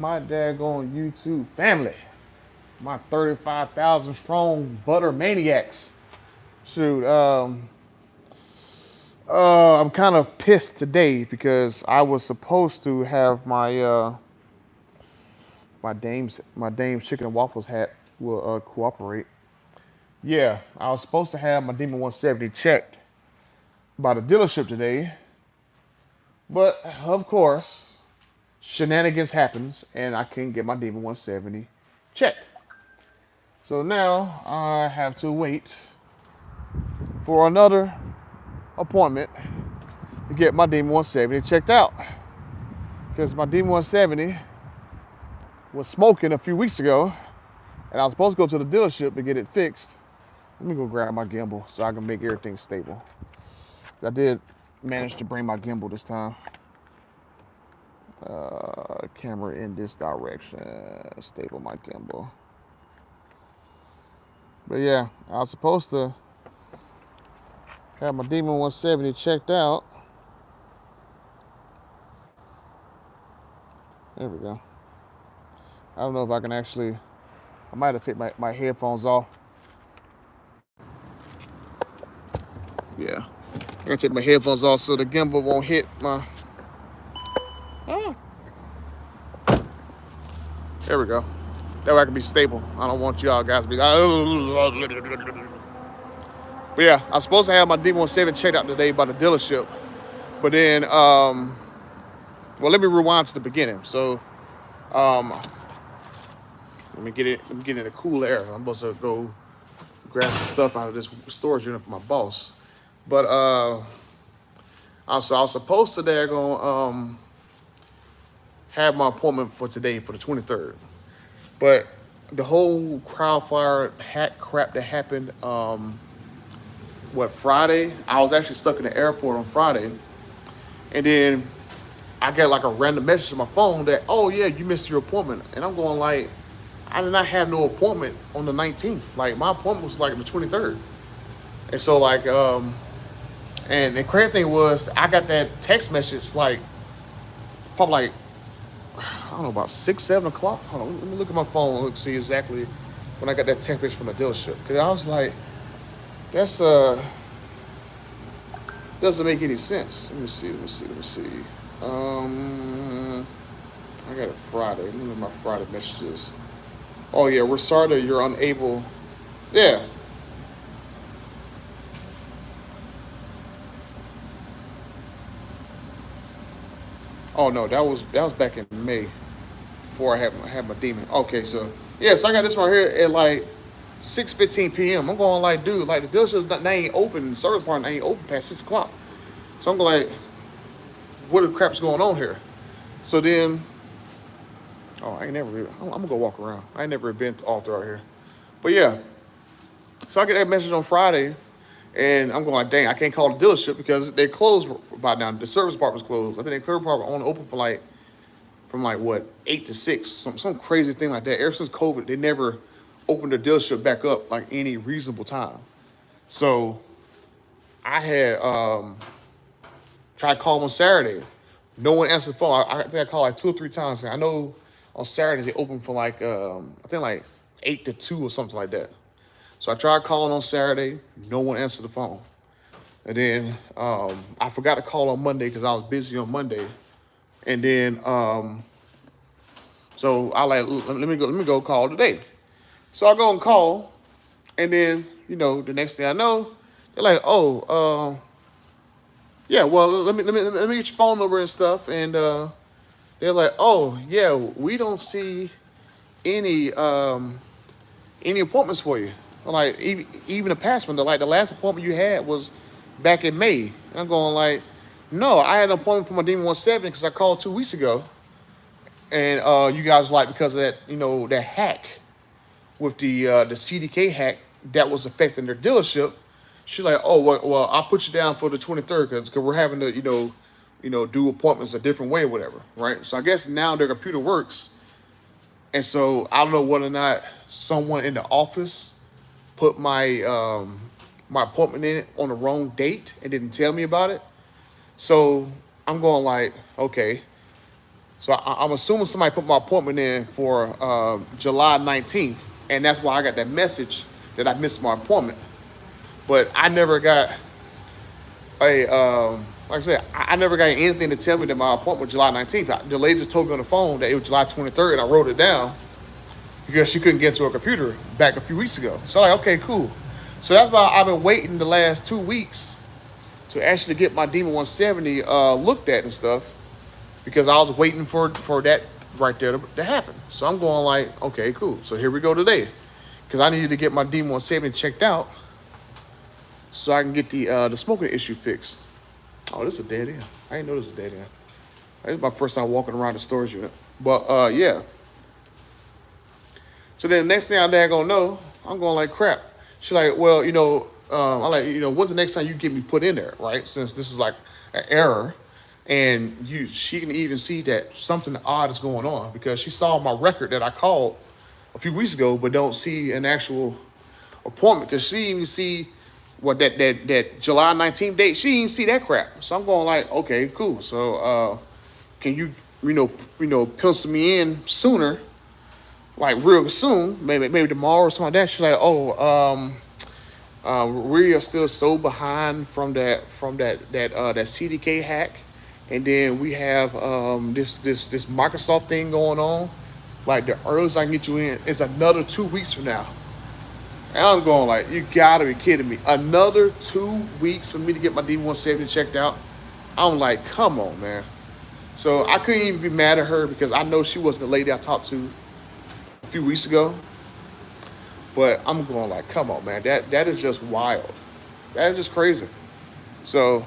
My daggone YouTube family, my 35,000 strong butter maniacs. Shoot, I'm kind of pissed today because I was supposed to have my Dame's chicken and waffles hat will cooperate. Yeah, I was supposed to have my Demon 170 checked by the dealership today, but of course, shenanigans happens and I can't get my Demon 170 checked. So now I have to wait for another appointment to get my Demon 170 checked out. Because my Demon 170 was smoking a few weeks ago, and I was supposed to go to the dealership to get it fixed. Let me go grab my gimbal so I can make everything stable. I did manage to bring my gimbal this time. Camera in this direction. Stable my gimbal. But yeah, I was supposed to have my Demon 170 checked out. There we go. I don't know if I can actually, I might have to take my headphones off. Yeah. I gotta take my headphones off so the gimbal won't hit my. Oh. There we go. That way I can be stable. I don't want y'all guys to be. But yeah, I was supposed to have my D17 checked out today by the dealership. But then, well, let me rewind to the beginning. So, let me get it. Let me get in the cool air. I'm supposed to go grab some stuff out of this storage unit for my boss. But I was supposed to there go have my appointment for today for the 23rd. But the whole crowdfire hack crap that happened, Friday? I was actually stuck in the airport on Friday. And then I got like a random message on my phone that, oh yeah, you missed your appointment. And I'm going like, I did not have no appointment on the 19th. Like my appointment was like the 23rd. And so like, and the crazy thing was I got that text message like, probably like, I don't know, about 6, 7 o'clock. Hold on, let me look at my phone and see exactly when I got that text message from the dealership. Cause I was like, that's doesn't make any sense. Let me see. I got it Friday. Let me look at my Friday messages. Oh yeah, we're sorry that you're unable. Yeah. Oh no, that was back in May before I had my demon. Okay, so yeah, so I got this one here at like 6:15 p.m. I'm going like, dude, like the dealership they ain't open, the service part ain't open past 6 o'clock. So I'm like, what the crap's going on here? So then, oh, I ain't never. I'm gonna go walk around. I ain't never been all throughout here, but yeah. So I get that message on Friday, and I'm going like, dang, I can't call the dealership because they're closed by now. The service department's closed. I think the service department only open for like from like what 8 to 6, some crazy thing like that. Ever since COVID, they never opened the dealership back up like any reasonable time. So I had tried to call them on Saturday. No one answered the phone. I think I called like 2 or 3 times. I know on Saturdays they open for like I think like 8 to 2 or something like that. So I tried calling on Saturday. No one answered the phone. And then I forgot to call on Monday because I was busy on Monday. And then so I like let me go call today. So I go and call, and then the next thing I know, they're like, oh, yeah, well let me get your phone number and stuff, and they're like, oh yeah, we don't see any appointments for you. Like even a past one, like the last appointment you had was back in May. And I'm going like, no, I had an appointment for my Demon 170 because I called 2 weeks ago, and you guys like because of that that hack with the CDK hack that was affecting their dealership. She's like, oh well, I'll put you down for the 23rd because we're having to do appointments a different way or whatever, right? So I guess now their computer works, and so I don't know whether or not someone in the office put my my appointment in on the wrong date and didn't tell me about it. So I'm going like, okay. So I'm assuming somebody put my appointment in for July 19th, and that's why I got that message that I missed my appointment. But I never got like I said, I never got anything to tell me that my appointment was July 19th. The lady just told me on the phone that it was July 23rd, and I wrote it down because she couldn't get to her computer back a few weeks ago. So I'm like, okay, cool. So that's why I've been waiting the last 2 weeks to actually get my Demon 170 looked at and stuff, because I was waiting for that right there to happen. So I'm going like, okay, cool. So here we go today, because I needed to get my Demon 170 checked out so I can get the smoking issue fixed. Oh, this is a dead end. I didn't know this was a dead end. This is my first time walking around the storage unit. But yeah. So then the next thing I'm gonna know, I'm going like, crap. She's like, well, I'm like, when's the next time you get me put in there, right? Since this is like an error, and she can even see that something odd is going on, because she saw my record that I called a few weeks ago, but don't see an actual appointment, because she didn't even see what that July 19th date. She didn't see that crap. So I'm going like, okay, cool. So can you pencil me in sooner? Like real soon, maybe tomorrow or something like that. She's like, we are still so behind from that CDK hack, and then we have this Microsoft thing going on. Like the earliest I can get you in is another 2 weeks from now. And I'm going like, you gotta be kidding me! Another 2 weeks for me to get my D170 checked out. I'm like, come on, man. So I couldn't even be mad at her, because I know she was the lady I talked to a few weeks ago. But I'm going like, come on, man. That is just wild. That is just crazy. So,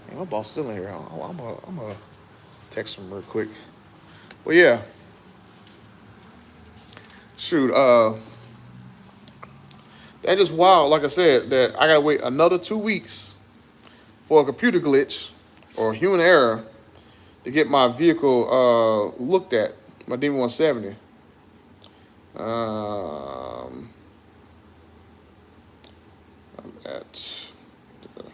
man, my boss still in here. I'm gonna text him real quick. Well, yeah. Shoot. That is wild. Like I said, that I gotta wait another 2 weeks for a computer glitch or human error to get my vehicle looked at, my Demon 170. I'm at the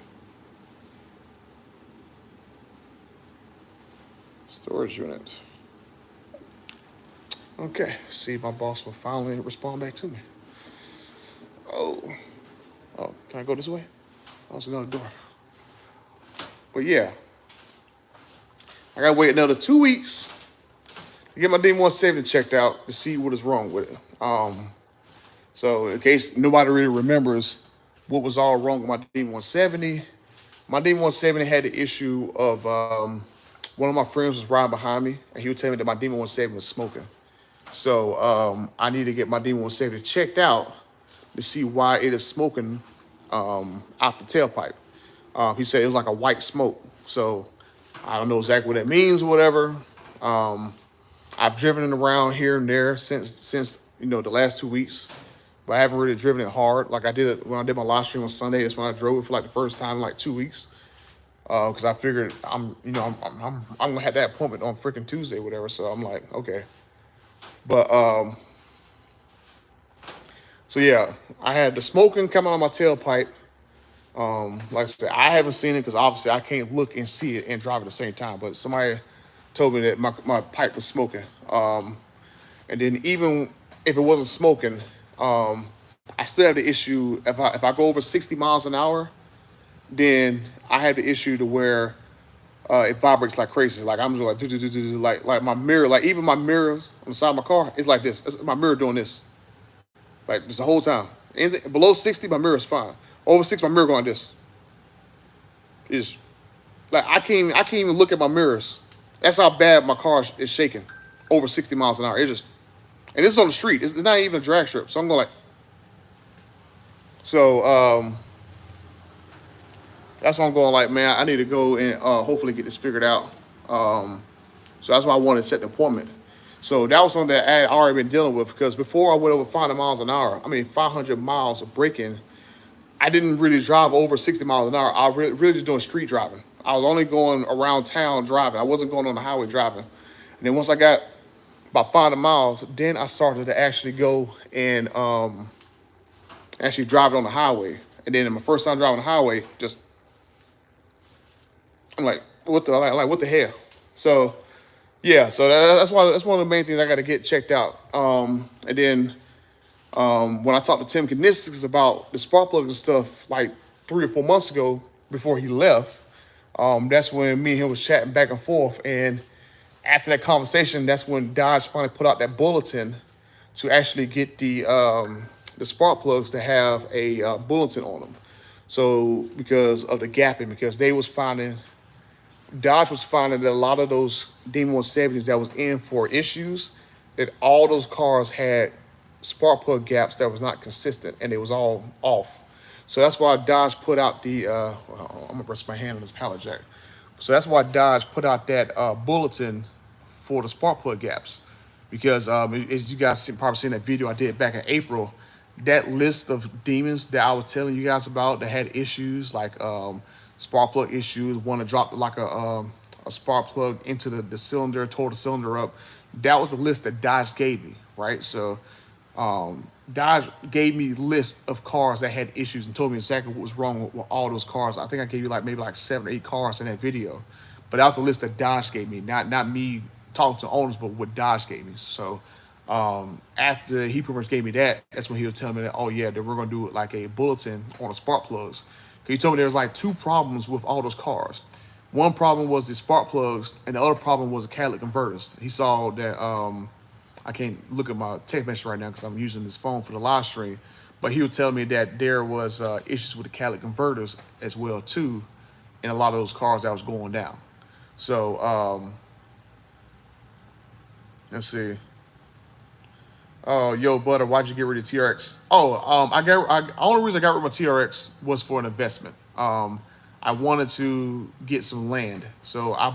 storage unit. Okay, see if my boss will finally respond back to me. Oh, can I go this way? Oh, there's another door. But yeah, I gotta wait another 2 weeks to get my D170 checked out to see what is wrong with it. So in case nobody really remembers what was all wrong with my D170, my D170 had the issue of one of my friends was riding behind me, and he would tell me that my D170 was smoking. So I need to get my D170 checked out to see why it is smoking out the tailpipe. He said it was like a white smoke. So I don't know exactly what that means or whatever. I've driven it around here and there since the last 2 weeks, but I haven't really driven it hard. Like I did it when I did my live stream on Sunday. That's when I drove it for like the first time in like 2 weeks. Because I figured I'm gonna have that appointment on freaking Tuesday or whatever. So I'm like, okay. But so yeah, I had the smoking coming on my tailpipe. Like I said, I haven't seen it because obviously I can't look and see it and drive at the same time. But somebody told me that my pipe was smoking. And then even if it wasn't smoking, I still have the issue if I go over 60 miles an hour, then I have the issue to where it vibrates like crazy. Like I'm just like my mirror, like even my mirrors on the side of my car, it's like this. It's my mirror doing this, like just the whole time. Anything below 60, my mirror is fine. Over 60, my mirror going like this. It's like I can't even look at my mirrors. That's how bad my car is shaking. Over 60 miles an hour. It's just, and this is on the street. It's not even a drag strip. So I'm going like, so that's why I'm going like, man, I need to go and hopefully get this figured out. So that's why I wanted to set the appointment. So that was something that I had already been dealing with, because before I went over 500 miles an hour, 500 miles of braking, I didn't really drive over 60 miles an hour. I was really just doing street driving. I was only going around town driving. I wasn't going on the highway driving. And then once I got about 500 miles, then I started to actually go and actually drive it on the highway. And then in my first time driving the highway, I'm like, what the hell? So Yeah, so that's one of the main things I got to get checked out. And then when I talked to Tim Knistics about the spark plugs and stuff like 3 or 4 months ago before he left, that's when me and him was chatting back and forth. And after that conversation, that's when Dodge finally put out that bulletin to actually get the spark plugs to have a bulletin on them. So because of the gapping, because they was finding Dodge was finding that a lot of those Demon 170s that was in for issues, that all those cars had spark plug gaps that was not consistent and it was all off. So that's why Dodge put out I'm gonna rest my hand on this pallet jack. So that's why Dodge put out that bulletin for the spark plug gaps, because as you guys probably seen that video I did back in April, that list of demons that I was telling you guys about that had issues like spark plug issues, one that dropped like a spark plug into the cylinder, tore the cylinder up. That was a list that Dodge gave me, right? So Dodge gave me a list of cars that had issues and told me exactly what was wrong with all those cars. I think I gave you like maybe like 7 or 8 cars in that video, but that was the list that Dodge gave me, not me talking to owners, but what Dodge gave me. So after he pretty much gave me that, that's when he was telling me that, oh yeah, that we're gonna do like a bulletin on the spark plugs. He told me there was like 2 problems with all those cars. One problem was the spark plugs, and the other problem was the catalytic converters. He saw that I can't look at my text message right now because I'm using this phone for the live stream, but he would tell me that there was issues with the catalytic converters as well too, in a lot of those cars that was going down. So let's see. Oh, yo, Butter, why'd you get rid of TRX? Oh, only reason I got rid of my TRX was for an investment. I wanted to get some land, so I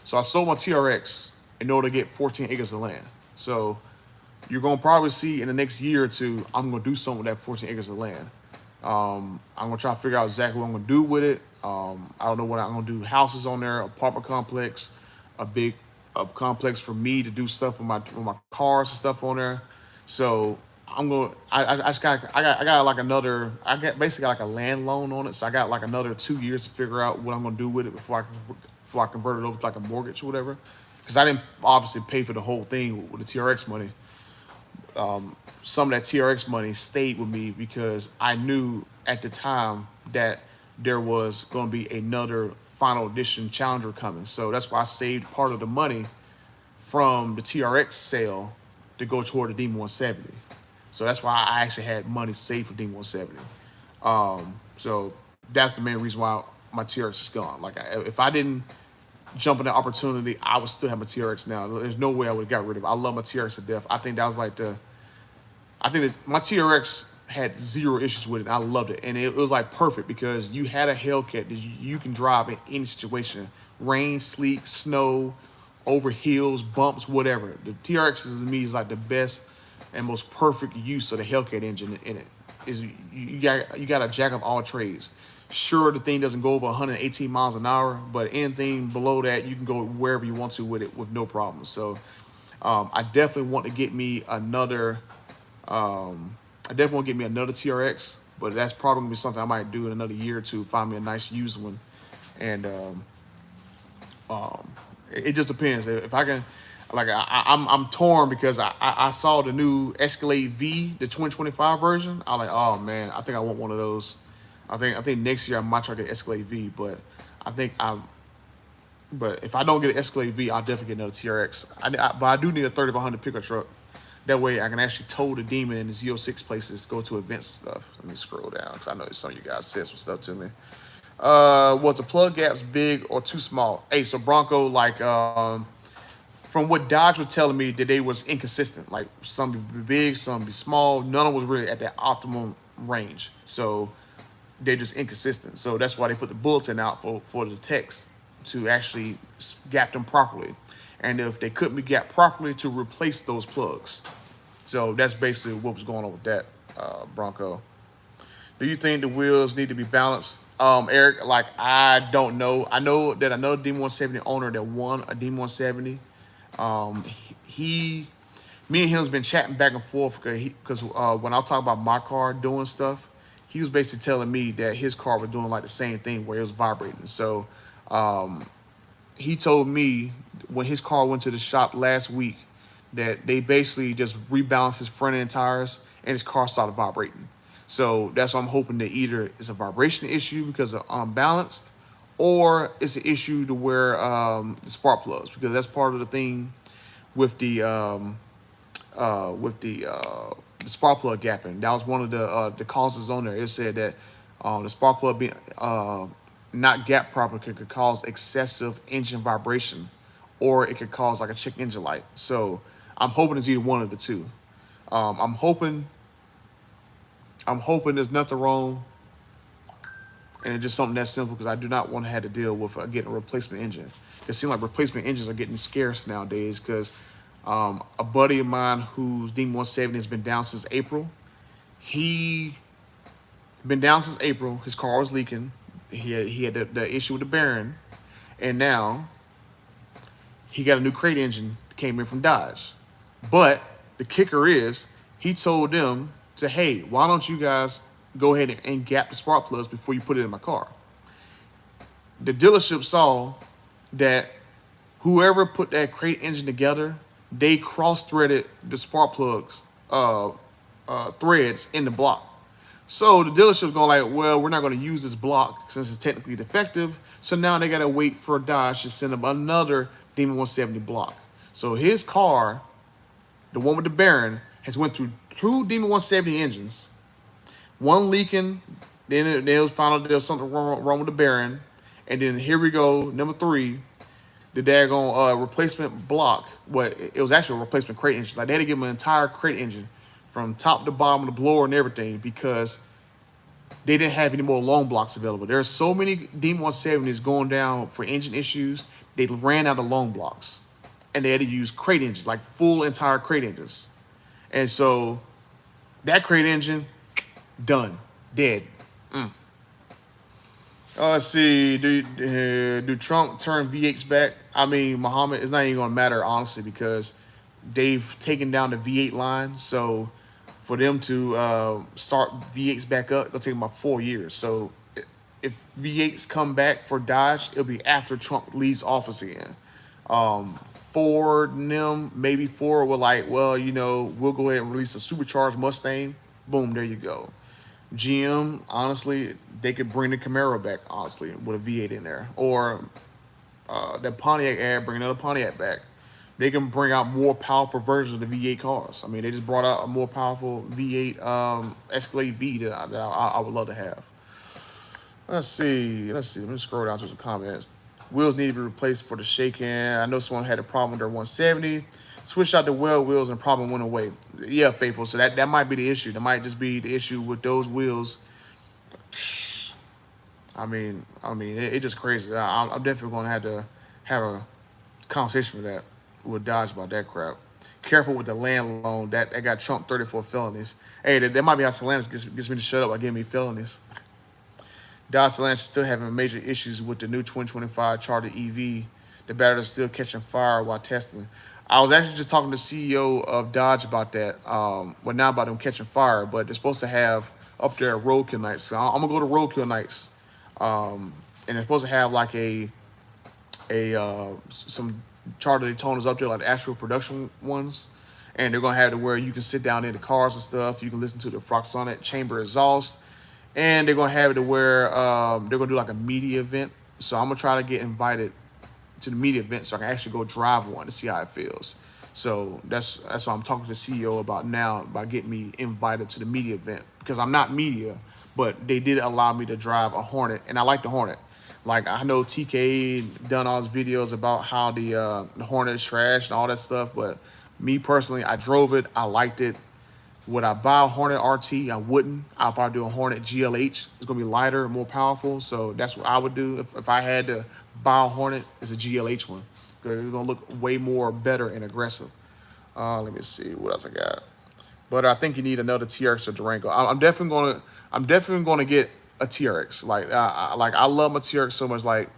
sold my TRX in order to get 14 acres of land. So you're gonna probably see in the next year or two, I'm gonna do something with that 14 acres of land. I'm gonna try to figure out exactly what I'm gonna do with it. I don't know what I'm gonna do. Houses on there, apartment complex, a big complex for me to do stuff with my cars and stuff on there. So I'm going. I just got. I got like another. I got basically like a land loan on it. So I got like another 2 years to figure out what I'm gonna do with it before I convert it over to like a mortgage or whatever. Because I didn't obviously pay for the whole thing with the TRX money. Some of that TRX money stayed with me because I knew at the time that there was going to be another final edition Challenger coming. So that's why I saved part of the money from the TRX sale to go toward the Demon 170. So that's why I actually had money saved for Demon 170. So that's the main reason why my TRX is gone. Like if I didn't jump in the opportunity, I would still have my TRX now. There's no way I would have got rid of it. I love my TRX to death. I think that was like my TRX had zero issues with it. I loved it. And it was like perfect because you had a Hellcat that you can drive in any situation. Rain, sleet, snow, over hills, bumps, whatever. The TRX to me is like the best and most perfect use of the Hellcat engine in it. Is you got a jack of all trades. Sure, the thing doesn't go over 118 miles an hour, but anything below that, you can go wherever you want to with it with no problem. So I definitely want to get me another. I definitely want to get me another TRX, but that's probably gonna be something I might do in another year or two. Find me a nice used one, and it just depends if I can. Like I'm torn because I saw the new Escalade V, the 2025 version. I'm like, oh man, I think I want one of those. I think next year I might try to get Escalade V, but but if I don't get an Escalade V, I'll definitely get another TRX. But I do need a 3500 pickup truck. That way I can actually tow the Demon in the Z06 places, go to events and stuff. Let me scroll down because I know some of you guys said some stuff to me. Was the plug gaps big or too small? Hey, so Bronco, like from what Dodge was telling me, that they was inconsistent. Like some be big, some be small. None of them was really at that optimum range. So they're just inconsistent. So that's why they put the bulletin out for the text to actually gap them properly. And if they couldn't be gapped properly, to replace those plugs. So that's basically what was going on with that, Bronco. Do you think the wheels need to be balanced? Eric, like, I don't know. I know that another Demon 170 owner that won a Demon 170, me and him has been chatting back and forth because when I talk about my car doing stuff, he was basically telling me that his car was doing like the same thing where it was vibrating. So he told me when his car went to the shop last week, that they basically just rebalanced his front end tires and his car started vibrating. So that's what I'm hoping that either it's a vibration issue because of unbalanced, or it's an issue to where the spark plugs, because that's part of the thing with the spark plug gapping. That was one of the causes on there. It said that the spark plug being not gapped properly could cause excessive engine vibration, or it could cause like a check engine light. So I'm hoping it's either one of the two. I'm hoping there's nothing wrong, and it's just something that's simple, because I do not want to have to deal with getting a replacement engine. It seems like replacement engines are getting scarce nowadays, because a buddy of mine whose Demon 170 has been down since April. He been down since April. His car was leaking. He had the issue with the bearing, and now he got a new crate engine that came in from Dodge. But the kicker is, he told them to, hey, why don't you guys go ahead and gap the spark plugs before you put it in my car? The dealership saw that whoever put that crate engine together, they cross-threaded the spark plugs threads in the block. So the dealership's going like, well, we're not going to use this block since it's technically defective. So now they got to wait for Dodge to send them another Demon 170 block. So his car, the one with the bearing, has went through 2 Demon 170 engines, one leaking, then it was found out there was something wrong with the bearing, and then here we go, number 3, the daggone replacement block. Well, it was actually a replacement crate engine. Like, they had to give him an entire crate engine from top to bottom of the blower and everything, because they didn't have any more long blocks available. There are so many Demon 170s going down for engine issues, they ran out of long blocks, and they had to use crate engines, like full entire crate engines. And so that crate engine, done, dead. Let's see, do Trump turn V8s back? I mean, Muhammad, it's not even gonna matter, honestly, because they've taken down the V8 line. So for them to start V8s back up, it'll take about 4 years. So if V8s come back for Dodge, it'll be after Trump leaves office again. Ford and them, maybe Ford were like, well, you know, we'll go ahead and release a supercharged Mustang. Boom, there you go. GM, honestly, they could bring the Camaro back, honestly, with a V8 in there. Or that Pontiac ad, bring another Pontiac back. They can bring out more powerful versions of the V8 cars. I mean, they just brought out a more powerful V8 Escalade V that I would love to have. Let's see. Let me scroll down to some comments. Wheels need to be replaced for the shaking. I know someone had a problem with their 170. Switch out the well wheels and problem went away. Yeah, Faithful. So that might be the issue. That might just be the issue with those wheels. I mean, it's just crazy. I'm definitely going to have a conversation with Dodge about that crap. Careful with the land loan. That got Trump 34 felonies. Hey, that might be how Stellantis gets me to shut up by giving me felonies. Dodge Stellantis is still having major issues with the new 2025 Charger EV. The batteries are still catching fire while testing. I was actually just talking to the CEO of Dodge about that. Well, not about them catching fire, but they're supposed to have up there roadkill nights. So I'm gonna go to roadkill nights, and they're supposed to have like some Charger Daytonas up there, like the actual production ones, and they're gonna have it where you can sit down in the cars and stuff. You can listen to the Froxonic chamber exhaust. And they're gonna have it to where they're gonna do like a media event. So I'm gonna try to get invited to the media event so I can actually go drive one to see how it feels. So that's what I'm talking to the CEO about now, about getting me invited to the media event, because I'm not media, but they did allow me to drive a Hornet, and I like the Hornet. Like, I know TK done all his videos about how the Hornet is trash and all that stuff, but me personally, I drove it, I liked it. Would I buy a Hornet RT? I wouldn't. I'll probably do a Hornet GLH. It's going to be lighter, more powerful. So that's what I would do. If I had to buy a Hornet, it's a GLH one, because it's going to look way more better and aggressive. Let me see what else I got. But I think you need another TRX or Durango. I'm definitely going to get a TRX. Like I love my TRX so much. Like,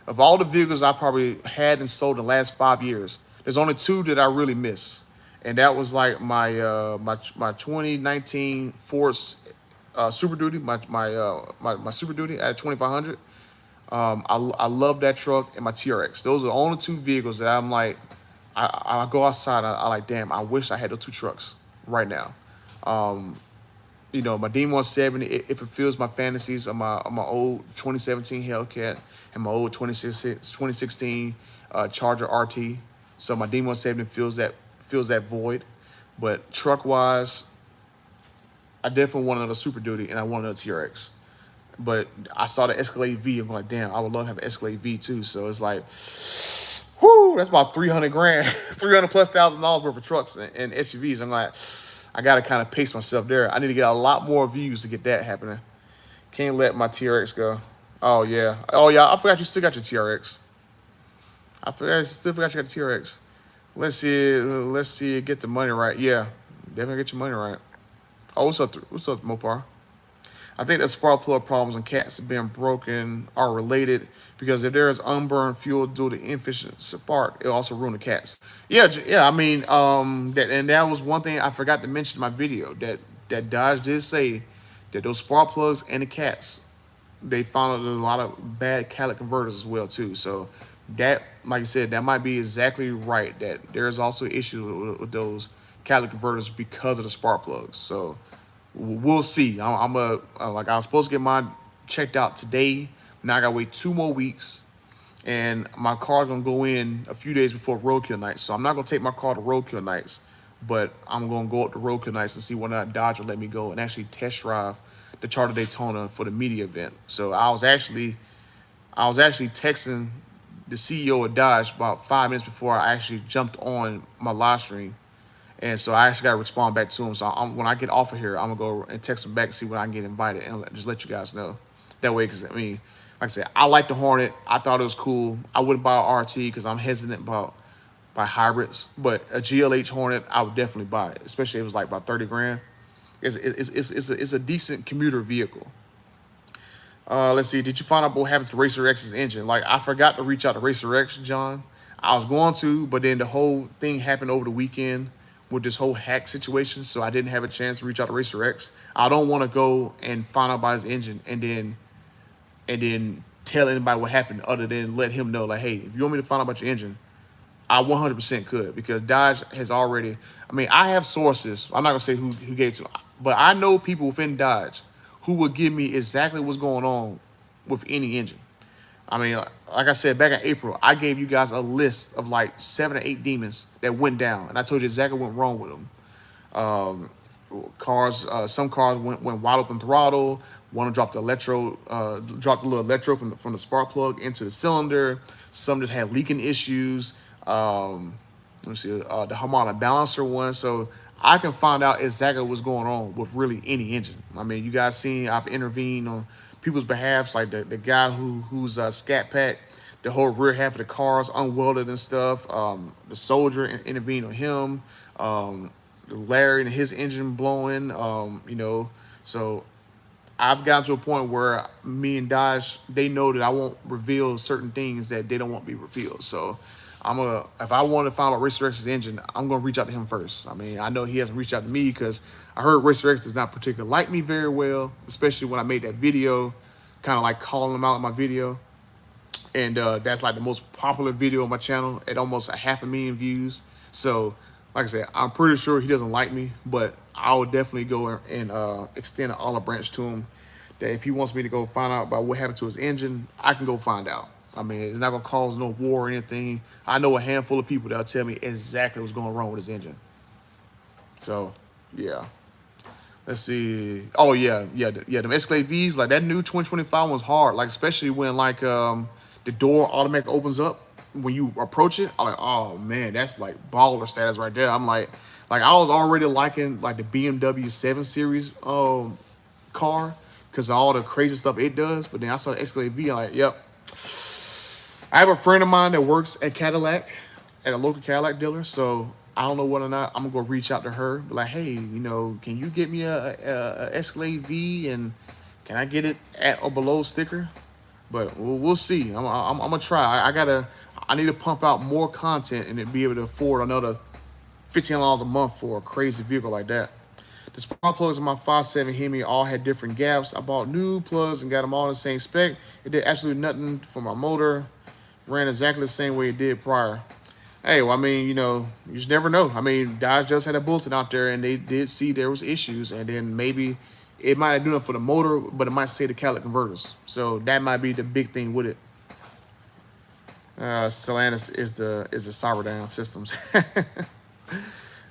of all the vehicles I probably had and sold in the last 5 years, there's only 2 that I really miss. And that was like my 2019 Ford Super Duty, my Super Duty at 2500. I love that truck and my TRX. Those are the only two vehicles that I'm like, I go outside. I like, damn, I wish I had those two trucks right now. You know, my Demon 170, it fulfills my fantasies of my old 2017 Hellcat and my old 2016 Charger RT. So my Demon 170 fills that void. But truck wise, I definitely want another Super Duty and I want another TRX. But I saw the Escalade V. I'm like, damn, I would love to have an Escalade V too. So it's like, whoo, that's about 300 grand, 300 plus $1,000 worth of trucks and SUVs. I'm like, I got to kind of pace myself there. I need to get a lot more views to get that happening. Can't let my TRX go. Oh, yeah. Oh, yeah. I forgot you still got your TRX. I still forgot you got the TRX. Let's see. Let's see. Get the money right. Yeah. Definitely get your money right. Oh, what's up? What's up, Mopar? I think that spark plug problems and cats being broken are related because if there is unburned fuel due to inefficient spark, it also ruin the cats. Yeah, yeah. I mean, that was one thing I forgot to mention in my video that Dodge did say that those spark plugs and the cats, they found out there's a lot of bad catalytic converters as well too. So that, like you said, that might be exactly right. That there's also issues with those catalytic converters because of the spark plugs. So we'll see. I'm like I was supposed to get mine checked out today. Now I gotta wait 2 more weeks, and my car gonna go in a few days before roadkill nights. So I'm not gonna take my car to roadkill nights, but I'm gonna go up to roadkill nights and see whether or not Dodge will let me go and actually test drive the Charter Daytona for the media event. So I was actually texting the CEO of Dodge about 5 minutes before I actually jumped on my live stream. And so I actually got to respond back to him. So when I get off of here, I'm going to go and text him back and see when I can get invited and just let you guys know. That way, because, I mean, like I said, I like the Hornet. I thought it was cool. I wouldn't buy an RT because I'm hesitant about hybrids. But a GLH Hornet, I would definitely buy it, especially if it was like about 30 grand. It's a decent commuter vehicle. Let's see. Did you find out what happened to Racer X's engine? Like, I forgot to reach out to Racer X, John. I was going to, but then the whole thing happened over the weekend with this whole hack situation, so I didn't have a chance to reach out to Racer X. I don't want to go and find out about his engine and then tell anybody what happened other than let him know, like, hey, if you want me to find out about your engine, I 100% could, because Dodge has already, I mean, I have sources. I'm not going to say who gave it to me, but I know people within Dodge who will give me exactly what's going on with any engine. I mean, like I said, back in April, I gave you guys a list of like 7 or 8 demons that went down, and I told you exactly what went wrong with them. Some cars went wide open throttle. One dropped the little electro from the spark plug into the cylinder. Some just had leaking issues. Let me see, the harmonic balancer one. So I can find out exactly what's going on with really any engine. I mean, you guys seen I've intervened on people's behalfs, like the guy who's Scat Pack, the whole rear half of the car's unwelded and stuff. The soldier intervened on him. Larry and his engine blowing. You know, so I've gotten to a point where me and Dodge, they know that I won't reveal certain things that they don't want to be revealed. So if I want to find out Racer X's engine, I'm gonna reach out to him first. I mean, I know he hasn't reached out to me because I heard Racer X does not particularly like me very well, especially when I made that video, kind of like calling him out in my video. And that's like the most popular video on my channel at almost 500,000 views. So, like I said, I'm pretty sure he doesn't like me, but I will definitely go and extend an olive branch to him that if he wants me to go find out about what happened to his engine, I can go find out. I mean, it's not gonna cause no war or anything. I know a handful of people that'll tell me exactly what's going wrong with his engine. So, yeah. Let's see. Oh yeah. Them Escalade V's, like that new 2025 one's hard. Like especially when like the door automatically opens up when you approach it. I'm like, oh man, that's like baller status right there. I'm like I was already liking like the BMW 7 Series car because of all the crazy stuff it does. But then I saw the Escalade V. I'm like, yep. I have a friend of mine that works at Catalytic, at a local Cadillac dealer, so I don't know whether or not I'm gonna go reach out to her, be like, hey, you know, can you get me a Escalade V and can I get it at or below sticker? But we'll see. I'm gonna try. I need to pump out more content and then be able to afford another $15 a month for a crazy vehicle like that. The spark plugs in my 5.7 Hemi all had different gaps. I bought new plugs and got them all in the same spec. It did absolutely nothing for my motor. Ran exactly the same way it did prior. Hey, well, I mean, you just never know. I mean, Dodge just had a bulletin out there, and they did see there was issues, and then maybe it might not do it for the motor, but it might say the catalytic converters. So that might be the big thing with it. Stellantis is the sour down systems.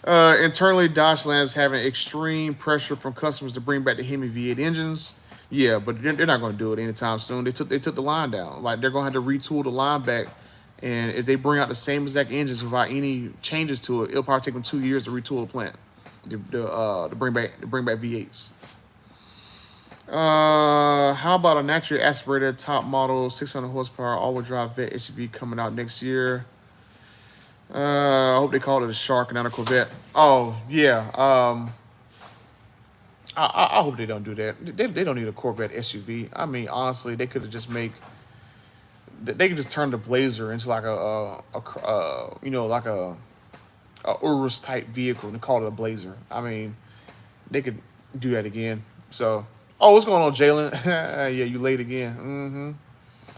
Internally, Dodge Stellantis having extreme pressure from customers to bring back the Hemi V8 engines. Yeah, but they're not going to do it anytime soon. They took the line down. Like, they're going to have to retool the line back. And if they bring out the same exact engines without any changes to it, it'll probably take them 2 years to retool the plant to bring back V8s. How about a naturally aspirated top model 600 horsepower all-wheel drive vet SUV coming out next year? I hope they call it a Shark and not a Corvette. Oh yeah. I hope they don't do that. They don't need a Corvette SUV. I mean, honestly, they could have just they could just turn the Blazer into like like a Urus type vehicle and call it a Blazer. I mean, they could do that again. So, oh, what's going on, Jalen? Yeah, you late again.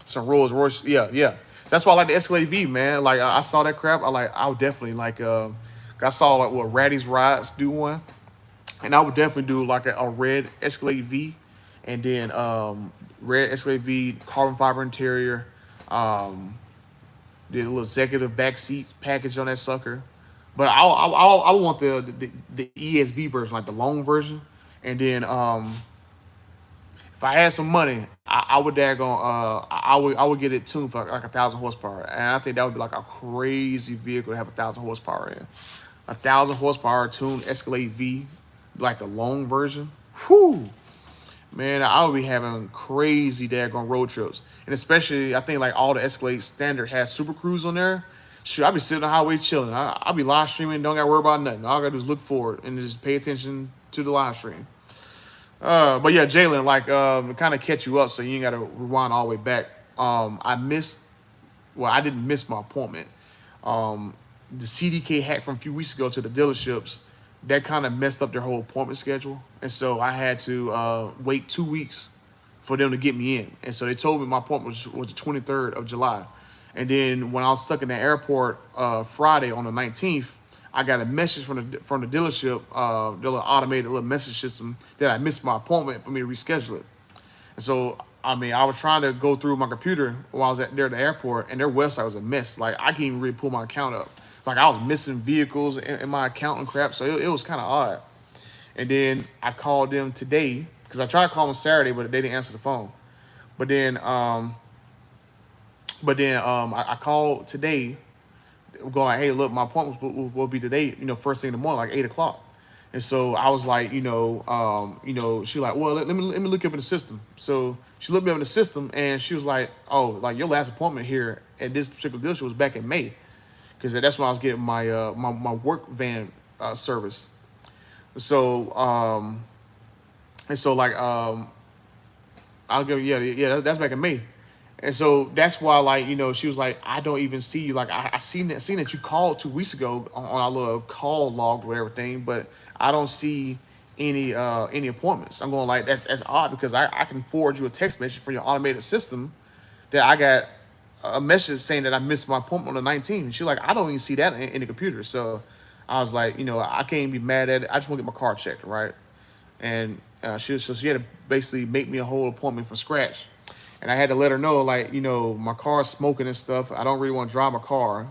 Some Rolls Royce. Yeah. That's why I like the Escalade V, man. Like, I saw that crap. I would definitely like. I saw like what Ratty's Rides do one, and I would definitely do like a red Escalade V, and then red Escalade V, carbon fiber interior, did a little executive backseat package on that sucker. But I want the ESV version, like the long version, and then if I had some money, I would I would get it tuned for like 1,000 horsepower, and I think that would be like a crazy vehicle to have 1,000 horsepower in. 1,000 horsepower tuned Escalade V, like the long version. Whew, man, I would be having crazy daggone road trips, and especially I think like all the Escalade standard has Super Cruise on there. Shoot, I'll be sitting on the highway chilling. I'll be live streaming, don't gotta worry about nothing. All I gotta do is look forward and just pay attention to the live stream. But yeah, Jalen, like, to kind of catch you up so you ain't got to rewind all the way back. I didn't miss my appointment. The CDK hack from a few weeks ago to the dealerships, that kind of messed up their whole appointment schedule. And so I had to wait 2 weeks for them to get me in. And so they told me my appointment was the 23rd of July. And then when I was stuck in the airport Friday on the 19th, I got a message from the dealership, the little automated little message system, that I missed my appointment for me to reschedule it. And so, I mean, I was trying to go through my computer while I was there at the airport, and their website was a mess. Like, I can't even really pull my account up. Like, I was missing vehicles in my account and crap, so it was kind of odd. And then I called them today, because I tried to call them Saturday, but they didn't answer the phone. But then I called today, going like, hey, look, my appointment will be today, first thing in the morning, like 8 o'clock. And so I was like, she like, well, let me look up in the system. So she looked me up in the system, and she was like, oh, like your last appointment here at this particular dealership was back in May, because that's when I was getting my my work van service. So I'll go, yeah, that's back in May. And so that's why, like, she was like, I don't even see you. Like, I seen that you called 2 weeks ago on our little call log or everything, but I don't see any appointments. I'm going like, that's odd, because I can forward you a text message from your automated system that I got a message saying that I missed my appointment on the 19th. And she's like, I don't even see that in the computer. So I was like, I can't even be mad at it. I just want to get my car checked, right? And she had to basically make me a whole appointment from scratch. And I had to let her know, like, my car's smoking and stuff. I don't really want to drive my car.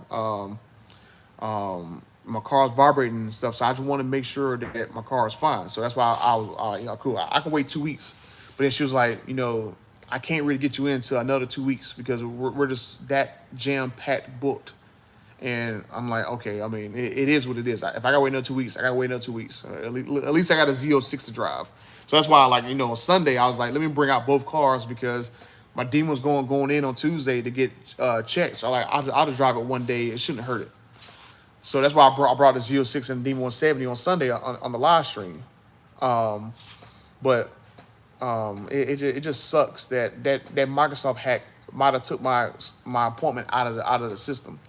My car's vibrating and stuff. So I just want to make sure that my car is fine. So that's why I was, cool. I can wait 2 weeks. But then she was like, I can't really get you in until another 2 weeks, because we're just that jam-packed booked. And I'm like, okay, I mean, it is what it is. If I got to wait another 2 weeks, I got to wait another 2 weeks. At least I got a Z06 to drive. So that's why, like, on Sunday, I was like, let me bring out both cars, because my demon was going in on Tuesday to get checked. So I'll just drive it one day. It shouldn't hurt it. So that's why I brought the Z06 and the Demon 170 on Sunday on the live stream. But it just sucks that Microsoft hack might have took my appointment out of the system.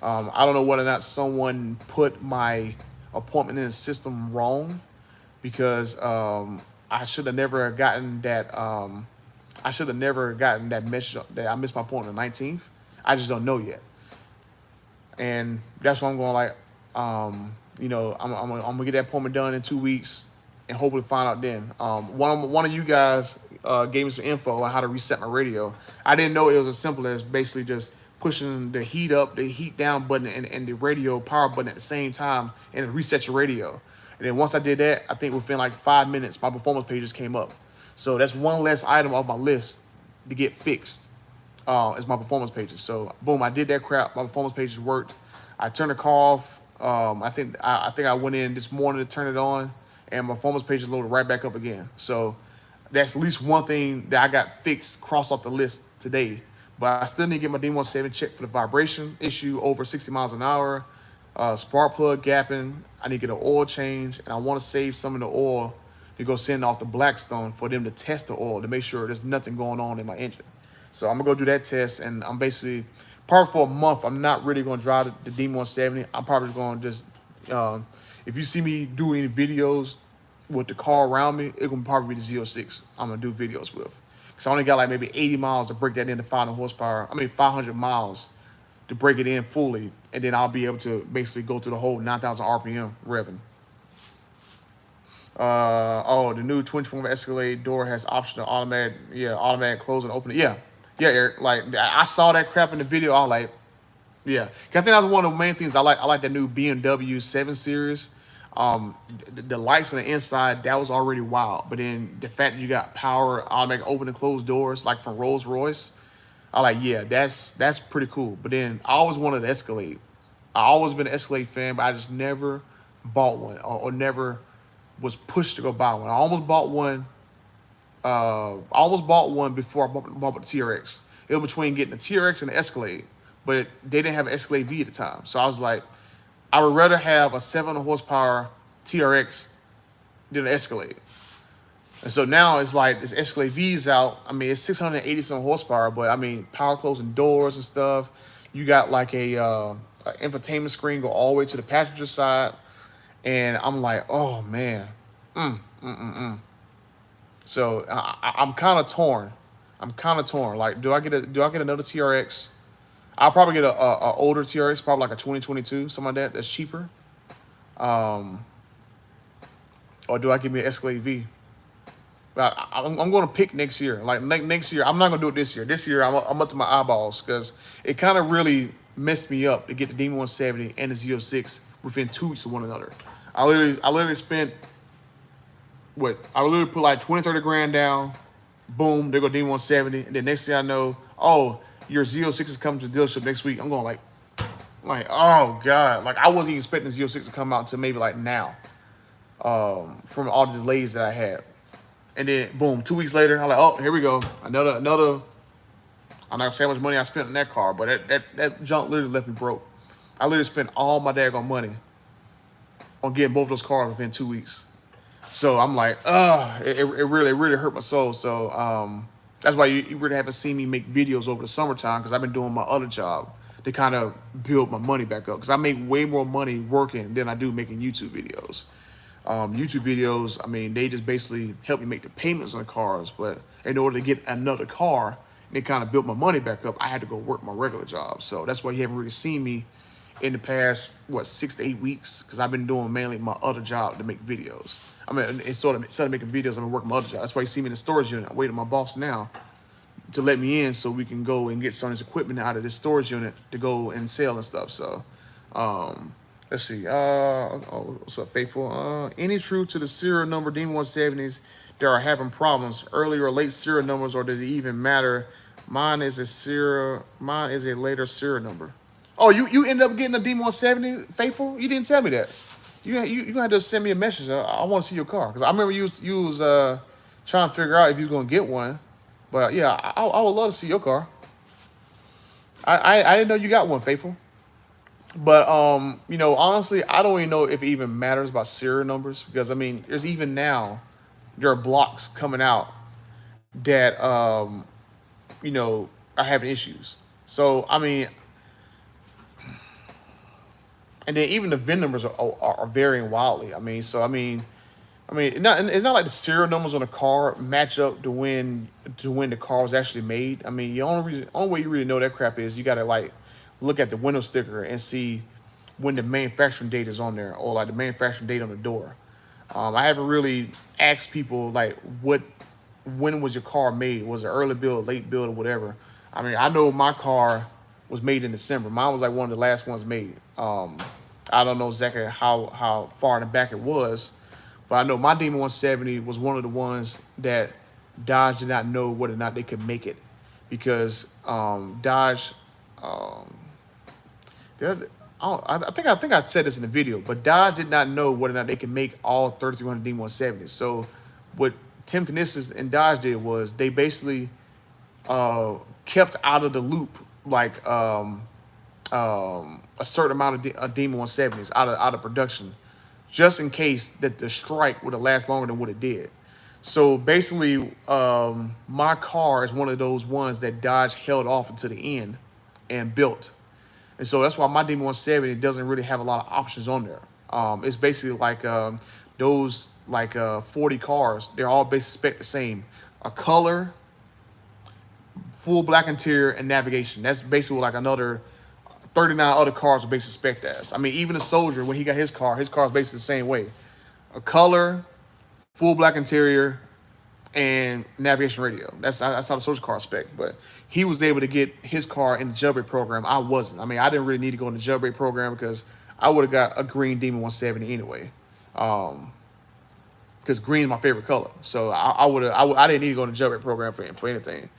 I don't know whether or not someone put my appointment in the system wrong, because I should have never gotten that. I should have never gotten that message that I missed my point on the 19th. I just don't know yet, and that's why I'm going like, I'm gonna get that appointment done in 2 weeks, and hopefully find out then. One of you guys gave me some info on how to reset my radio. I didn't know it was as simple as basically just pushing the heat down button and the radio power button at the same time, and it resets your radio. And then once I did that, I think within like 5 minutes, my performance pages came up. So that's one less item off my list to get fixed. Is my performance pages. So boom, I did that crap. My performance pages worked. I turned the car off. I think I went in this morning to turn it on, and my performance pages loaded right back up again. So that's at least one thing that I got fixed, crossed off the list today. But I still need to get my D17 checked for the vibration issue over 60 miles an hour, spark plug gapping. I need to get an oil change, and I want to save some of the oil to go send off to Blackstone for them to test the oil to make sure there's nothing going on in my engine. So I'm gonna go do that test, and I'm basically probably for a month. I'm not really gonna drive the D170. I'm probably going to just if you see me do any videos with the car around me, it's gonna probably be the Z06 I'm gonna do videos with. Cause I only got like maybe 80 miles to break that into 500 horsepower. 500 miles to break it in fully, and then I'll be able to basically go through the whole 9,000 RPM revving. The new 2024 Escalade door has optional automatic close and open. Yeah, Eric. Like I saw that crap in the video. I was like, yeah. I think that's one of the main things I like. I like the new BMW 7 Series. The lights on the inside, that was already wild. But then the fact that you got power, automatic open and close doors, like from Rolls Royce, I like, yeah, that's pretty cool. But then I always wanted the Escalade. I always been an Escalade fan, but I just never bought one or never was pushed to go buy one. I almost bought one. Before I bought the TRX. It was between getting the TRX and the Escalade, but they didn't have an Escalade V at the time. So I was like, I would rather have a 700 horsepower TRX than an Escalade. And so now it's like this Escalade V's out. It's 680 some horsepower, but power closing doors and stuff. You got like a infotainment screen go all the way to the passenger side, and I'm like, oh man, So I'm kind of torn. Like, do I get another TRX? I'll probably get a older TRX, probably like a 2022, something like that. That's cheaper. Or do I give me an Escalade V? I'm going to pick next year. Like next year, I'm not going to do it this year. This year, I'm up to my eyeballs because it kind of really messed me up to get the D170 and the Z06 within 2 weeks of one another. I literally spent I literally put like 20, 30 grand down. Boom, there go D170. And then next thing I know, oh, your Z06 is coming to the dealership next week. I'm going like, oh God. Like I wasn't even expecting the Z06 to come out until maybe like now. From all the delays that I had. And then boom, 2 weeks later, I'm like, oh, here we go. Another I'm not gonna say how much money I spent on that car, but that junk literally left me broke. I literally spent all my daggone money on getting both those cars within 2 weeks. So I'm like, it really hurt my soul. So that's why you really haven't seen me make videos over the summertime, because I've been doing my other job to kind of build my money back up. Because I make way more money working than I do making YouTube videos. YouTube videos, they just basically help me make the payments on the cars. But in order to get another car and it kind of built my money back up, I had to go work my regular job. So that's why you haven't really seen me in the past, 6 to 8 weeks, because I've been doing mainly my other job to make videos. Instead of making videos, I've been working my other job. That's why you see me in the storage unit. I'm waiting on my boss now to let me in so we can go and get some of this equipment out of this storage unit to go and sell and stuff. So, let's see. What's up, Faithful? Any truth to the serial number D170s that are having problems? Early or late serial numbers, or does it even matter? Mine is a later serial number. Oh, you ended up getting a D170, Faithful? You didn't tell me that. You gonna have to send me a message. I want to see your car, because I remember you was trying to figure out if you was gonna get one. But yeah, I would love to see your car. I didn't know you got one, Faithful. But honestly, I don't even know if it even matters about serial numbers, because there's even now there are blocks coming out that are having issues. So and then even the VIN numbers are varying wildly. I mean, it's not like the serial numbers on the car match up to when the car was actually made. I mean, the only way you really know that crap is you gotta like look at the window sticker and see when the manufacturing date is on there, or like the manufacturing date on the door. I haven't really asked people like when was your car made? Was it early build, late build, or whatever? I mean, I know my car was made in December. Mine was like one of the last ones made. I don't know exactly how far in the back it was, but I know my Demon 170 was one of the ones that Dodge did not know whether or not they could make it, because Dodge, um, I think I said this in the video, but Dodge did not know whether or not they could make all 3300 Demon 170s. So what Tim Knissis and Dodge did was they basically kept out of the loop like a certain amount of Demon 170s out of production, just in case that the strike would have lasted longer than what it did. So basically, my car is one of those ones that Dodge held off until the end and built. And so that's why my Demon 170 doesn't really have a lot of options on there. It's basically like those like 40 cars. They're all basically spec the same. A color, full black interior, and navigation. That's basically like another 39 other cars are basically spec as. I mean, even the Soldier, when he got his car is basically the same way. A color, full black interior, and navigation radio. That's how the Soldier car spec. But he was able to get his car in the jailbreak program. I wasn't. I mean, I didn't really need to go in the jailbreak program because I would have got a green Demon 170 anyway. Because green is my favorite color. So I didn't need to go in the jailbreak program for anything.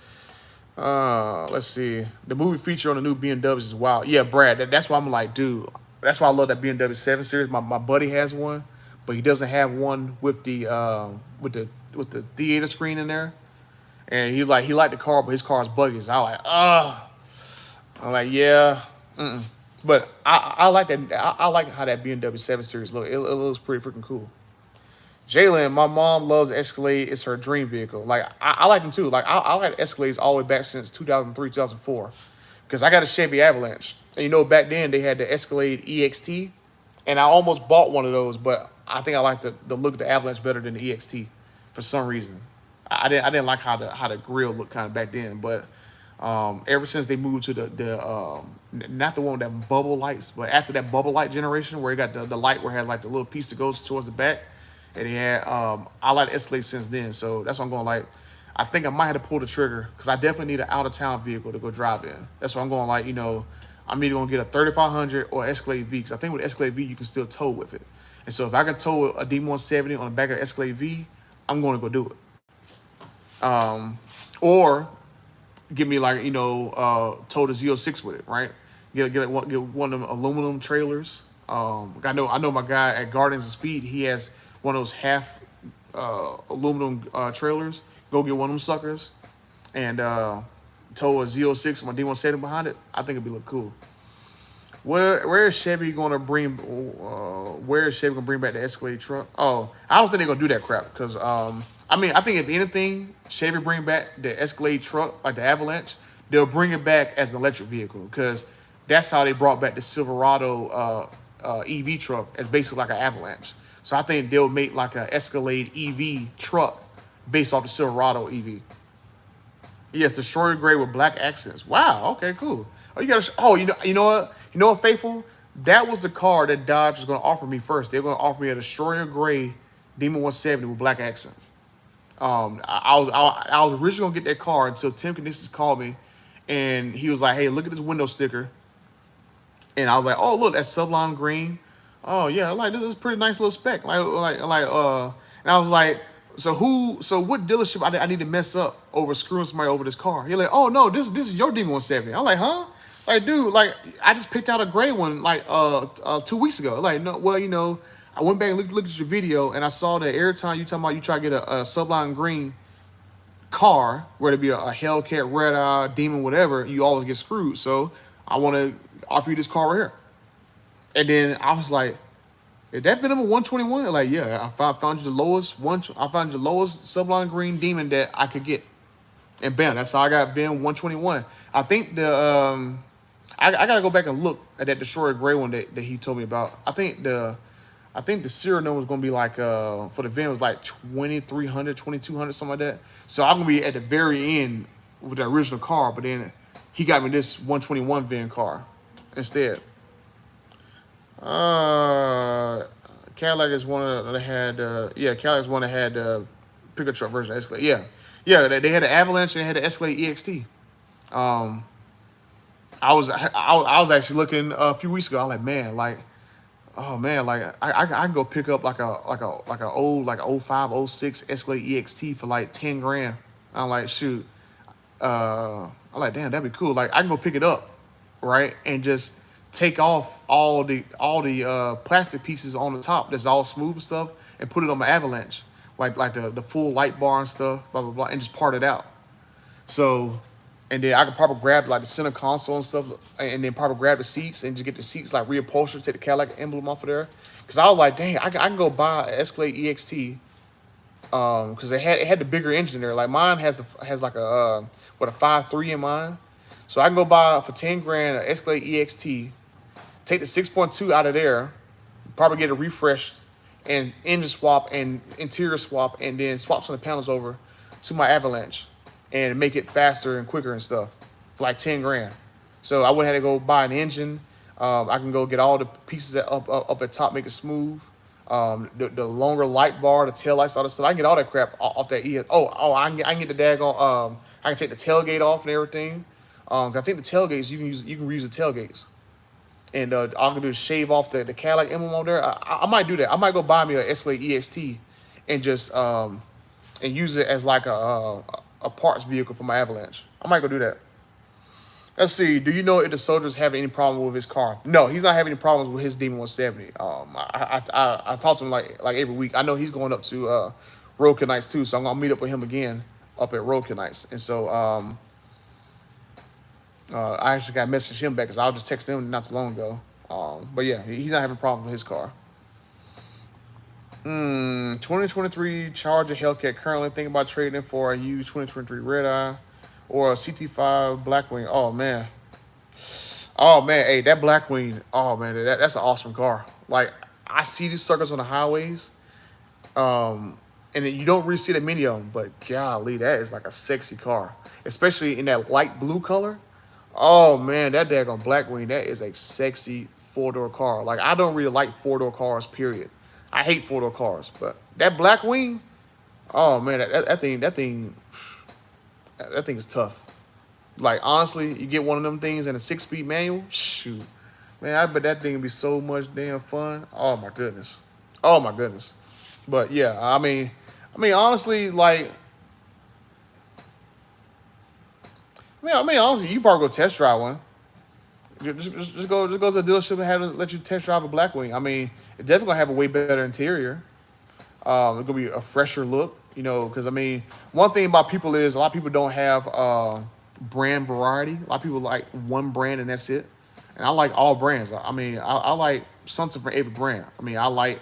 Let's see. The movie feature on the new BMWs is wild. Yeah, Brad. That's why I'm like, dude. That's why I love that BMW 7 Series. My buddy has one, but he doesn't have one with the theater screen in there. And he liked the car, but his car is buggy. So I'm like, yeah. But I like that. I like how that BMW 7 Series look. It looks pretty freaking cool. Jalen, my mom loves Escalade. It's her dream vehicle. Like I like them too. Like I like Escalades all the way back since 2003, 2004, because I got a Chevy Avalanche. And you know, back then they had the Escalade EXT, and I almost bought one of those, but I think I like the look of the Avalanche better than the EXT for some reason. I didn't like how the grill looked kind of back then, but ever since they moved to the not the one with that bubble lights, but after that bubble light generation where it got the light where it had like the little piece that goes towards the back. And he had, I like Escalade since then. So that's what I'm going like. I think I might have to pull the trigger because I definitely need an out-of-town vehicle to go drive in. That's what I'm going like, I'm either going to get a 3500 or Escalade V, because I think with Escalade V, you can still tow with it. And so if I can tow a D170 on the back of Escalade V, I'm going to go do it. Or give me like, tow the Z06 with it, right? Get one of them aluminum trailers. I know my guy at Gardens of Speed, he has one of those half aluminum trailers. Go get one of them suckers and tow a Z06 with my D170 behind it. I think it'd be look cool. Where is Chevy gonna bring? Where is Chevy gonna bring back the Escalade truck? Oh, I don't think they're gonna do that crap because I think if anything, Chevy bring back the Escalade truck like the Avalanche. They'll bring it back as an electric vehicle because that's how they brought back the Silverado EV truck as basically like an Avalanche. So I think they'll make like an Escalade EV truck based off the Silverado EV. Yes, the Destroyer Gray with black accents. Wow. Okay. Cool. Oh, you know what, Faithful? That was the car that Dodge was going to offer me first. They were going to offer me a Destroyer Gray Demon 170 with black accents. I was originally going to get that car until Tim Knissis called me, and he was like, "Hey, look at this window sticker." And I was like, "Oh, look, that's Sublime Green. Oh yeah, like this is a pretty nice little spec." And I was like, So what dealership I need to mess up over screwing somebody over this car? He's like, "Oh no, this is your Demon 170. I'm like, huh? Like, dude, like I just picked out a gray one like 2 weeks ago. Like, no, well, I went back and looked at your video and I saw that every time you talking about you try to get a Sublime Green car, whether it be a Hellcat, Red Eye, Demon, whatever, you always get screwed. So I want to offer you this car right here." And then I was like, "Is that Venom 121? Like, yeah, I found you the lowest one. I found you the lowest Sublime Green Demon that I could get, and bam, that's how I got Venom 121. I think I gotta go back and look at that Destroyer Gray one that he told me about. I think I think the serial number was gonna be like for the VIN was like 2300, 2200, something like that. So I'm gonna be at the very end with the original car, but then he got me this 121 VIN car instead. Uh, Cadillac is one of that had yeah, Cadillac is one that had pickup truck version of Escalade. Yeah, yeah, they had the Avalanche and they had the Escalade EXT. Um, I was actually looking a few weeks ago. I was like, man, like, oh man, like I can go pick up like a old like a '05, '06 Escalade EXT for like 10 grand. I'm like, shoot. I'm like, damn, that'd be cool. Like I can go pick it up, right, and just take off all the plastic pieces on the top that's all smooth and stuff, and put it on my Avalanche, like the full light bar and stuff, blah blah blah, and just part it out. So, and then I could probably grab like the center console and stuff, and then probably grab the seats and just get the seats like reupholstered, take the Cadillac emblem off of there. Cause I was like, dang, I can go buy an Escalade EXT, because it had the bigger engine there. Like mine has like a 5.3 in mine, so I can go buy for 10 grand an Escalade EXT, take the 6.2 out of there, probably get a refresh and engine swap and interior swap, and then swap some of the panels over to my Avalanche and make it faster and quicker and stuff for like 10 grand. So I wouldn't have to go buy an engine. I can go get all the pieces up at top, make it smooth. The longer light bar, the tail lights, all that stuff. I can get all that crap off that ES. I can get the daggone. I can take the tailgate off and everything. I think the tailgates you can reuse the tailgates. And all I can do is shave off the Cadillac emblem on there. I might do that. I might go buy me an Escalade EXT and just and use it as like a parts vehicle for my Avalanche. I might go do that. Let's see. Do you know if the soldiers have any problem with his car? No, he's not having any problems with his Demon 170. I talk to him like every week. I know he's going up to Roadkill Nights too, so I'm gonna meet up with him again up at Roadkill Nights. And so I actually got to message him back because I was just texting him not too long ago. But yeah, he's not having a problem with his car. 2023 Charger Hellcat. Currently thinking about trading for a used 2023 Red Eye or a CT5 Blackwing. Oh man, hey, that Blackwing. Oh man, that's an awesome car. Like I see these suckers on the highways, and you don't really see that many of them. But golly, that is like a sexy car, especially in that light blue color. Oh man, that daggone Blackwing, that is a sexy four-door car. Like I don't really like four-door cars, period. I hate four-door cars, but that Blackwing, oh man, that thing is tough. Like honestly, you get one of them things in a 6-speed manual, shoot, man, I bet that thing would be so much damn fun. Oh my goodness, oh my goodness. But yeah, I mean, honestly, like. Honestly, you probably go test drive one. Just go to the dealership and let you test drive a Blackwing. I mean, it's definitely gonna have a way better interior. It's gonna be a fresher look, because I mean, one thing about people is a lot of people don't have brand variety. A lot of people like one brand and that's it. And I like all brands. I mean, I like something from every brand. I like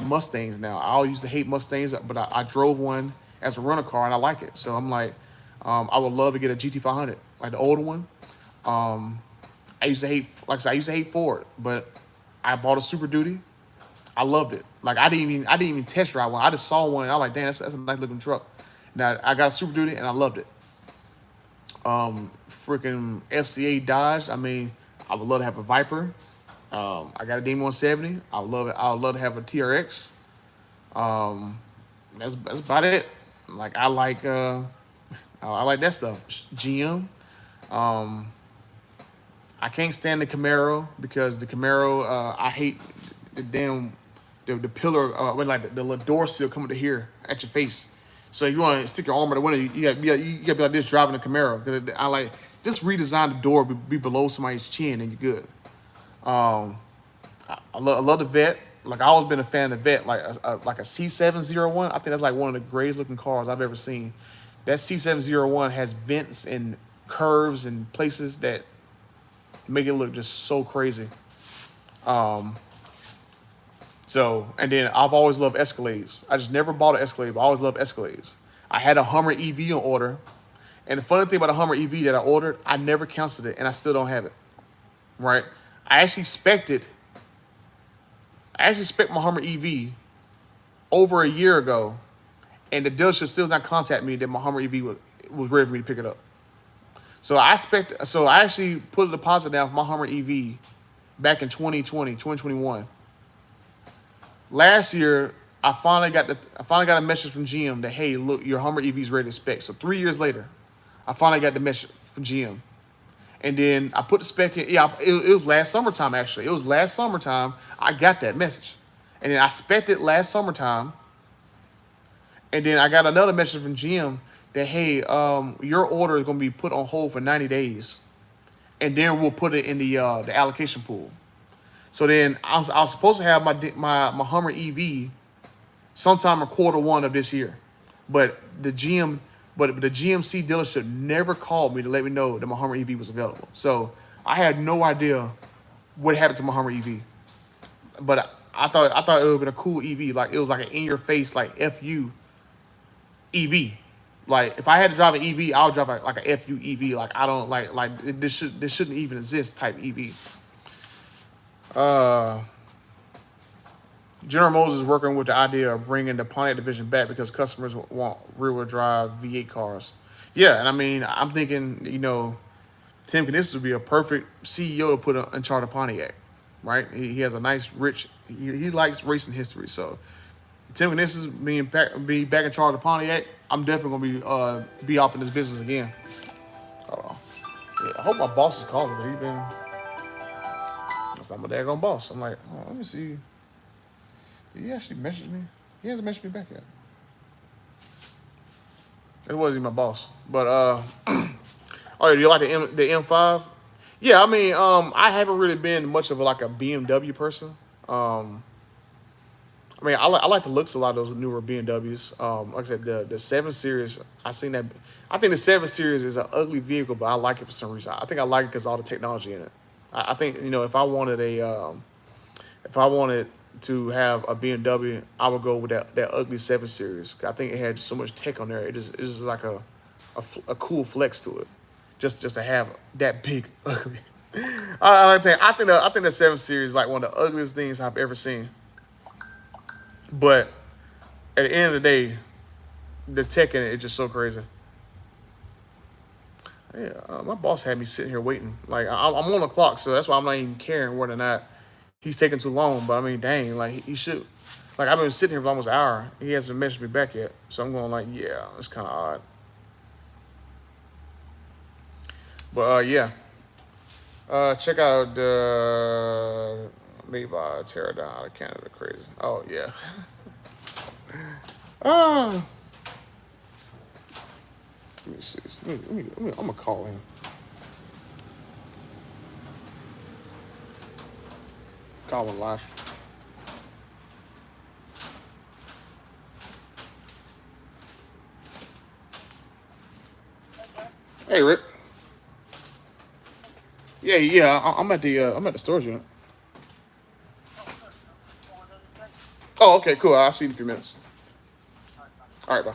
Mustangs now. I used to hate Mustangs, but I drove one as a rental car and I like it. So I'm like. I would love to get a GT500, like the older one. I used to hate Ford, but I bought a Super Duty. I loved it. Like I didn't even test drive one. I just saw one and I was like, damn, that's a nice looking truck. Now I got a Super Duty and I loved it. Freaking FCA Dodge. I mean, I would love to have a Viper. I got a Demon 170. I would love it. I would love to have a TRX. That's about it. Like I like that stuff. GM. I can't stand the Camaro because the Camaro, I hate the damn the pillar when like the little door seal coming to here at your face. So if you want to stick your arm in the window, you got to be like this driving a Camaro. Cause I like just redesign the door be below somebody's chin and you're good. I love the Vet. Like I always been a fan of the Vet. Like a C701. I think that's like one of the greatest looking cars I've ever seen. That C701 has vents and curves and places that make it look just so crazy. So, and then I've always loved Escalades. I just never bought an Escalade, but I always loved Escalades. I had a Hummer EV on order. And the funny thing about a Hummer EV that I ordered, I never canceled it, and I still don't have it. Right? I actually expected I actually spec'd my Hummer EV over a year ago, and the dealership still not contact me that my Hummer EV was ready for me to pick it up. So I actually put a deposit down for my Hummer EV back in 2021. Last year, I finally got a message from GM that, hey, look, your Hummer EV is ready to spec. So 3 years later, I finally got the message from GM. And then I put the spec in. Yeah, it was last summertime, actually. It was last summertime I got that message. And then I spec'd it last summertime. And then I got another message from GM that, hey, your order is going to be put on hold for 90 days. And then we'll put it in the allocation pool. So then I was supposed to have my Hummer EV sometime in Q1 of this year. But the GMC dealership never called me to let me know that my Hummer EV was available. So I had no idea what happened to my Hummer EV. But I thought it would have been a cool EV. Like, it was like an in-your-face, like, FU EV. Like, if I had to drive an EV, I would drive like a FU EV. Like, I don't like this shouldn't even exist type EV. General Motors is working with the idea of bringing the Pontiac division back because customers want rear-wheel drive V8 cars. Yeah, and I mean, I'm thinking, Tim Kniss would be a perfect CEO to put in charge of Pontiac, right? He has a nice, rich, he likes racing history. So Tim Kniss is be back in charge of Pontiac. I'm definitely gonna be up in this business again. Hold on. Yeah, I hope my boss is calling me. I'm a daggone boss. I'm like, oh, let me see. Did he actually message me? He hasn't messaged me back yet. It wasn't my boss. But oh yeah, do you like the M5? Yeah, I mean, I haven't really been much of a BMW person. I mean, I like the looks of a lot of those newer BMWs. Like I said, the 7 Series, I think the 7 Series is an ugly vehicle, but I like it for some reason. I think I like it because of all the technology in it. I think, if I wanted to have a BMW, I would go with that ugly 7 Series. I think it had so much tech on there. It's just like a cool flex to it, just to have that big ugly. I think the 7 Series is like one of the ugliest things I've ever seen. But at the end of the day, the tech in it is just so crazy. Yeah, my boss had me sitting here waiting. Like, I'm on the clock, so that's why I'm not even caring whether or not he's taking too long. But I mean, dang, like, he should. Like, I've been sitting here for almost an hour. He hasn't messaged me back yet, so I'm going like, yeah, it's kind of odd. But yeah, check out the made by Teardown out of Canada. Crazy. Oh yeah. Let me see. I'm gonna call him. Call him live. Hey, Rick. Yeah. I'm at the storage unit. Oh, okay, cool. I'll see you in a few minutes. All right, bye.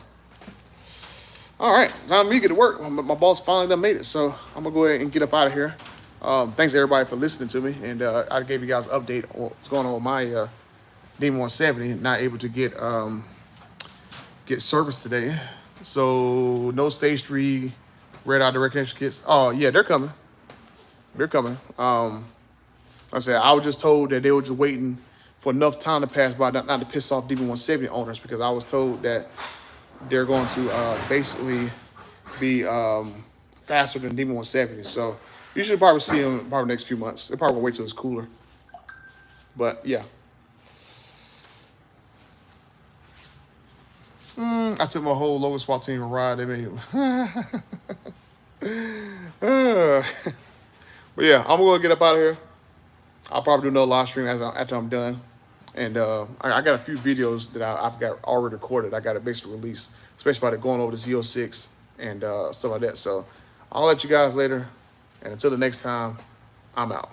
All right, time for me to get to work. My boss finally done made it, so I'm gonna go ahead and get up out of here. Thanks everybody for listening to me, and I gave you guys an update on what's going on with my Demon 170. Not able to get service today, so no stage 3 red eye direct connection kits. Oh yeah, they're coming. They're coming. Like I said, I was just told that they were just waiting for enough time to pass by, not to piss off Demon 170 owners, because I was told that they're going to basically be faster than Demon 170. So you should probably see them probably next few months. They're probably gonna wait till it's cooler. But yeah. I took my whole local SWAT team a ride. They made but yeah, I'm gonna get up out of here. I'll probably do another live stream after I'm done. And I got a few videos that I've got already recorded. I got to basically release, especially about going over the Z06 and stuff like that. So I'll let you guys later. And until the next time, I'm out.